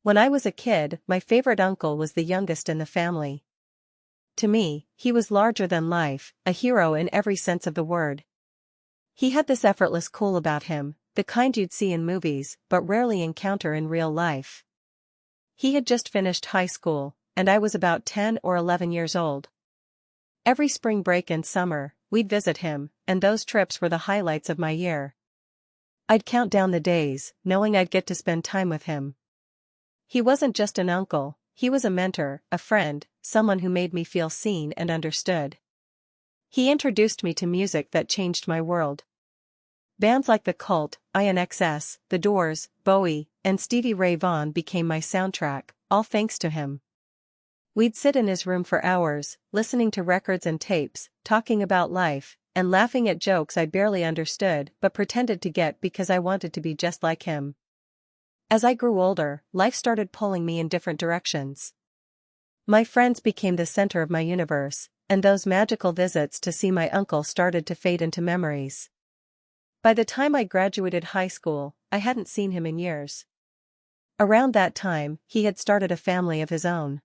When I was a kid, my favorite uncle was the youngest in the family. To me, he was larger than life, a hero in every sense of the word. He had this effortless cool about him, the kind you'd see in movies but rarely encounter in real life. He had just finished high school, and I was about 10 or 11 years old. Every spring break and summer, we'd visit him, and those trips were the highlights of my year. I'd count down the days, knowing I'd get to spend time with him. He wasn't just an uncle, he was a mentor, a friend, someone who made me feel seen and understood. He introduced me to music that changed my world. Bands like The Cult, INXS, The Doors, Bowie, and Stevie Ray Vaughan became my soundtrack, all thanks to him. We'd sit in his room for hours, listening to records and tapes, talking about life, and laughing at jokes I barely understood but pretended to get because I wanted to be just like him. As I grew older, life started pulling me in different directions. My friends became the center of my universe, and those magical visits to see my uncle started to fade into memories. By the time I graduated high school, I hadn't seen him in years. Around that time, he had started a family of his own.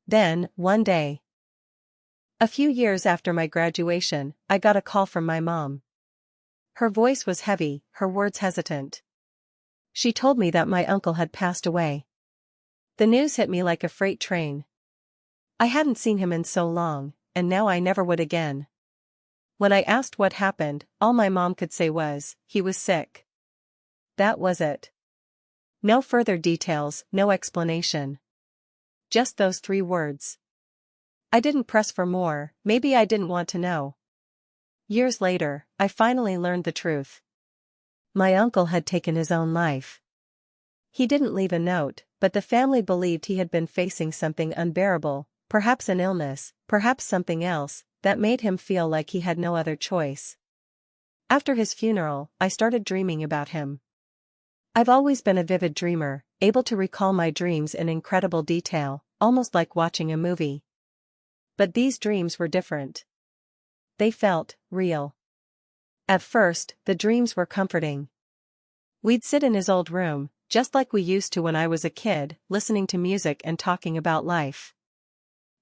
Then, one day, a few years after my graduation, I got a call from my mom. Her voice was heavy, her words hesitant. She told me that my uncle had passed away. The news hit me like a freight train. I hadn't seen him in so long, and now I never would again. When I asked what happened, all my mom could say was, "He was sick." That was it. No further details, no explanation. Just those 3 words. I didn't press for more, maybe I didn't want to know. Years later, I finally learned the truth. My uncle had taken his own life. He didn't leave a note, but the family believed he had been facing something unbearable, perhaps an illness, perhaps something else, that made him feel like he had no other choice. After his funeral, I started dreaming about him. I've always been a vivid dreamer, able to recall my dreams in incredible detail, almost like watching a movie. But these dreams were different. They felt real. At first, the dreams were comforting. We'd sit in his old room, just like we used to when I was a kid, listening to music and talking about life.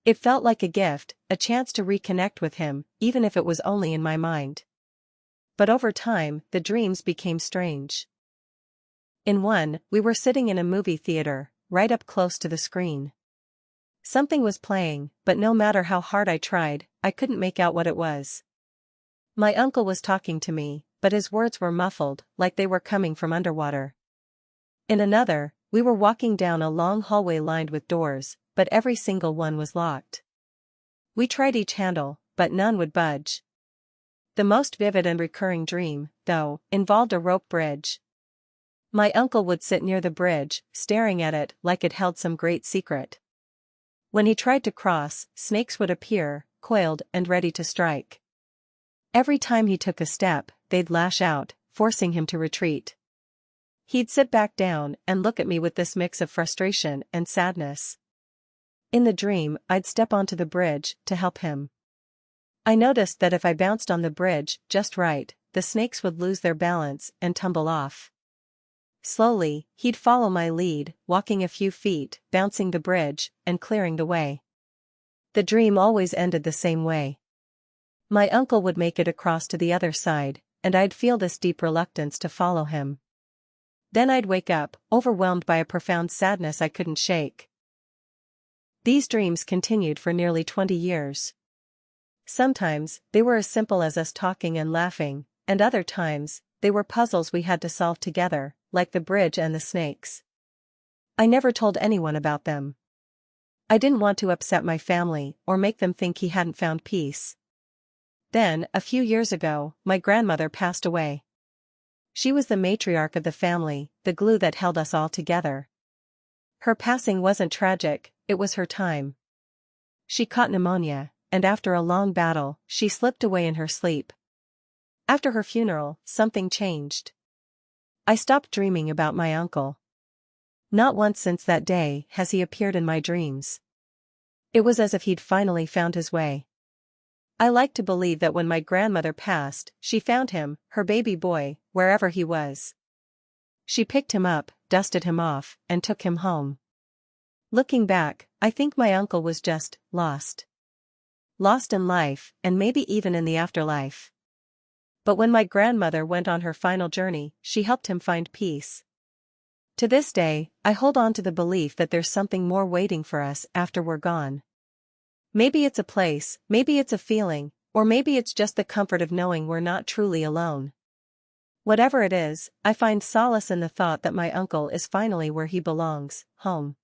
It felt like a gift, a chance to reconnect with him, even if it was only in my mind. But over time, the dreams became strange. In one, we were sitting in a movie theater, right up close to the screen. Something was playing, but no matter how hard I tried, I couldn't make out what it was. My uncle was talking to me, but his words were muffled, like they were coming from underwater. In another, we were walking down a long hallway lined with doors, but every single one was locked. We tried each handle, but none would budge. The most vivid and recurring dream, though, involved a rope bridge. My uncle would sit near the bridge, staring at it like it held some great secret. When he tried to cross, snakes would appear, coiled and ready to strike. Every time he took a step, they'd lash out, forcing him to retreat. He'd sit back down and look at me with this mix of frustration and sadness. In the dream, I'd step onto the bridge to help him. I noticed that if I bounced on the bridge just right, the snakes would lose their balance and tumble off. Slowly, he'd follow my lead, walking a few feet, bouncing the bridge, and clearing the way. The dream always ended the same way. My uncle would make it across to the other side, and I'd feel this deep reluctance to follow him. Then I'd wake up, overwhelmed by a profound sadness I couldn't shake. These dreams continued for nearly 20 years. Sometimes, they were as simple as us talking and laughing, and other times, they were puzzles we had to solve together, like the bridge and the snakes. I never told anyone about them. I didn't want to upset my family or make them think he hadn't found peace. Then, a few years ago, my grandmother passed away. She was the matriarch of the family, the glue that held us all together. Her passing wasn't tragic, it was her time. She caught pneumonia, and after a long battle, she slipped away in her sleep. After her funeral, something changed. I stopped dreaming about my uncle. Not once since that day has he appeared in my dreams. It was as if he'd finally found his way. I like to believe that when my grandmother passed, she found him, her baby boy, wherever he was. She picked him up, dusted him off, and took him home. Looking back, I think my uncle was just lost. Lost in life, and maybe even in the afterlife. But when my grandmother went on her final journey, she helped him find peace. To this day, I hold on to the belief that there's something more waiting for us after we're gone. Maybe it's a place, maybe it's a feeling, or maybe it's just the comfort of knowing we're not truly alone. Whatever it is, I find solace in the thought that my uncle is finally where he belongs, home.